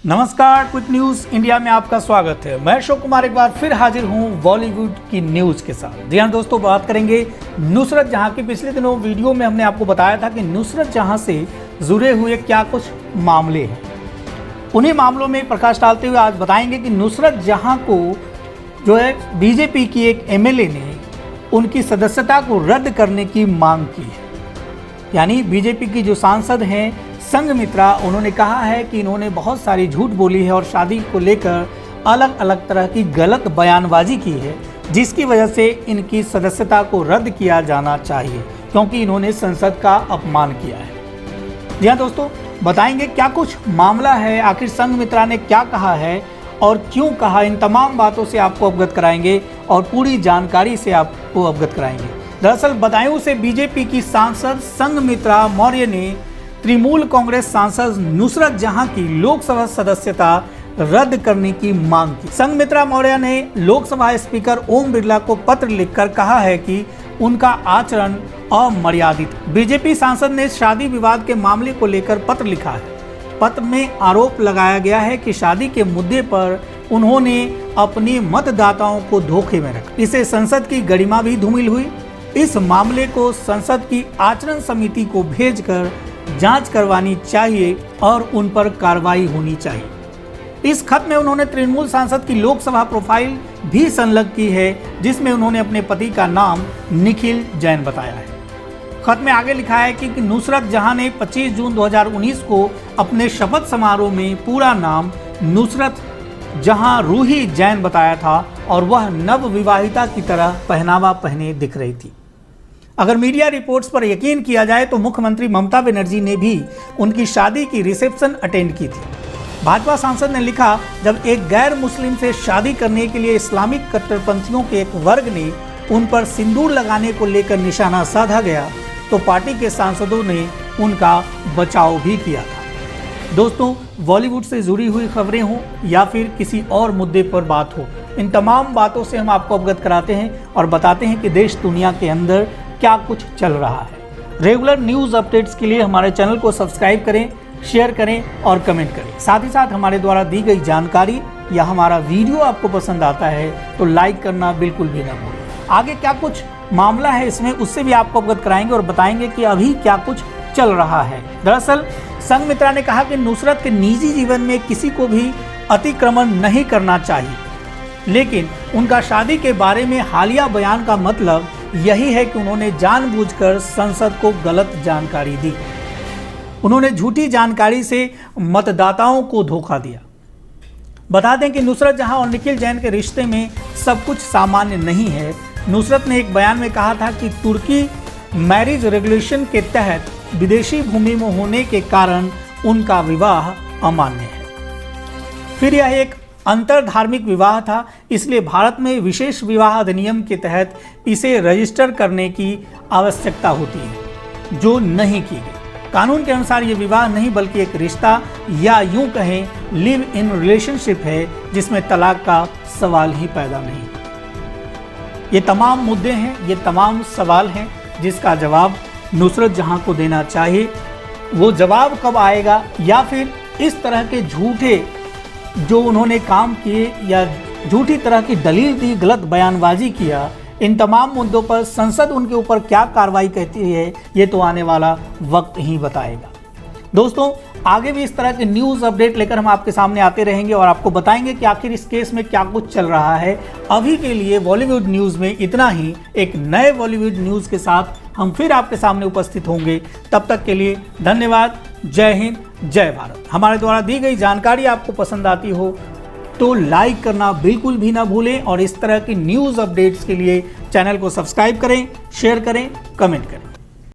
नमस्कार, quick news India में आपका स्वागत है। मैं अशोक कुमार एक बार फिर हाजिर हूं बॉलीवुड की न्यूज के साथ। जी हां दोस्तों, बात करेंगे नुसरत जहां की। पिछले दिनों वीडियो में हमने आपको बताया था कि नुसरत जहां से जुड़े हुए क्या कुछ मामले हैं। उन्हीं मामलों में प्रकाश डालते हुए आज बताएंगे कि नुसरत जहां को जो है बीजेपी की एक एमएलए ने उनकी सदस्यता को रद्द करने की मांग की है। यानी बीजेपी की जो सांसद हैं संघमित्रा, उन्होंने कहा है कि इन्होंने बहुत सारी झूठ बोली है और शादी को लेकर अलग अलग तरह की गलत बयानबाजी की है, जिसकी वजह से इनकी सदस्यता को रद्द किया जाना चाहिए क्योंकि इन्होंने संसद का अपमान किया है। जी हाँ दोस्तों, बताएंगे क्या कुछ मामला है, आखिर संघमित्रा ने क्या कहा है और क्यों कहा, इन तमाम बातों से आपको अवगत कराएंगे और पूरी जानकारी से आपको अवगत कराएंगे। दरअसल बदायूं से बीजेपी की सांसद संघमित्रा मौर्य ने तृणमूल कांग्रेस सांसद नुसरत जहां की लोकसभा सदस्यता रद्द करने की मांग की। संघमित्रा मौर्य ने लोकसभा स्पीकर ओम बिरला को पत्र लिखकर कहा है कि उनका आचरण अमर्यादित। बीजेपी सांसद ने शादी विवाद के मामले को लेकर पत्र लिखा है। पत्र में आरोप लगाया गया है कि शादी के मुद्दे पर उन्होंने अपने मतदाताओं को धोखे में रखा। इससे संसद की गरिमा भी धूमिल हुई। इस मामले को संसद की आचरण समिति को भेजकर जांच करवानी चाहिए और उन पर कार्रवाई होनी चाहिए। इस खत में उन्होंने तृणमूल सांसद की लोकसभा प्रोफाइल भी संलग्न की है, जिसमें उन्होंने अपने पति का नाम निखिल जैन बताया है। खत में आगे लिखा है कि नुसरत जहां ने 25 जून 2019 को अपने शपथ समारोह में पूरा नाम नुसरत जहां रूही जैन बताया था और वह नव विवाहिता की तरह पहनावा पहने दिख रही थी। अगर मीडिया रिपोर्ट्स पर यकीन किया जाए तो मुख्यमंत्री ममता बनर्जी ने भी उनकी शादी की रिसेप्शन अटेंड की थी। भाजपा सांसद ने लिखा, जब एक गैर मुस्लिम से शादी करने के लिए इस्लामिक कट्टरपंथियों के एक वर्ग ने उन पर सिंदूर लगाने को लेकर निशाना साधा गया तो पार्टी के सांसदों ने उनका बचाव भी किया था। दोस्तों, बॉलीवुड से जुड़ी हुई खबरें हों या फिर किसी और मुद्दे पर बात हो, इन तमाम बातों से हम आपको अवगत कराते हैं और बताते हैं कि देश दुनिया के अंदर क्या कुछ चल रहा है। रेगुलर न्यूज़ अपडेट्स के लिए हमारे चैनल को सब्सक्राइब करें, शेयर करें और कमेंट करें। साथ ही साथ हमारे द्वारा दी गई जानकारी या हमारा वीडियो आपको पसंद आता है तो लाइक करना बिल्कुल भी ना भूलें। आगे क्या कुछ मामला है इसमें, उससे भी आपको अवगत कराएंगे और बताएंगे कि अभी क्या कुछ चल रहा है। दरअसल संघमित्रा ने कहा कि नुसरत के निजी जीवन में किसी को भी अतिक्रमण नहीं करना चाहिए, लेकिन उनका शादी के बारे में हालिया बयान का मतलब यही है कि उन्होंने जानबूझकर संसद को गलत जानकारी दी। उन्होंने झूठी जानकारी से मतदाताओं को धोखा दिया। बता दें कि नुसरत जहां और निखिल जैन के रिश्ते में सब कुछ सामान्य नहीं है। नुसरत ने एक बयान में कहा था कि तुर्की मैरिज रेगुलेशन के तहत विदेशी भूमि में होने के कारण उनका विवाह अमान्य है। फिर यह एक अंतर धार्मिक विवाह था, इसलिए भारत में विशेष विवाह अधिनियम के तहत इसे रजिस्टर करने की आवश्यकता होती है, जो नहीं की गई। कानून के अनुसार ये विवाह नहीं बल्कि एक रिश्ता या यूं कहें लिव इन रिलेशनशिप है, जिसमें तलाक का सवाल ही पैदा नहीं। ये तमाम मुद्दे हैं, ये तमाम सवाल हैं जिसका जवाब नुसरत जहां को देना चाहिए। वो जवाब कब आएगा या फिर इस तरह के झूठे जो उन्होंने काम किए या झूठी तरह की दलील दी, गलत बयानबाजी किया, इन तमाम मुद्दों पर संसद उनके ऊपर क्या कार्रवाई करती है, ये तो आने वाला वक्त ही बताएगा। दोस्तों, आगे भी इस तरह के न्यूज़ अपडेट लेकर हम आपके सामने आते रहेंगे और आपको बताएंगे कि आखिर इस केस में क्या कुछ चल रहा है। अभी के लिए बॉलीवुड न्यूज़ में इतना ही। एक नए बॉलीवुड न्यूज़ के साथ हम फिर आपके सामने उपस्थित होंगे। तब तक के लिए धन्यवाद। जय हिंद, जय भारत। हमारे द्वारा दी गई जानकारी आपको पसंद आती हो तो लाइक करना बिल्कुल भी ना भूलें और इस तरह की न्यूज़ अपडेट्स के लिए चैनल को सब्सक्राइब करें, शेयर करें, कमेंट करें।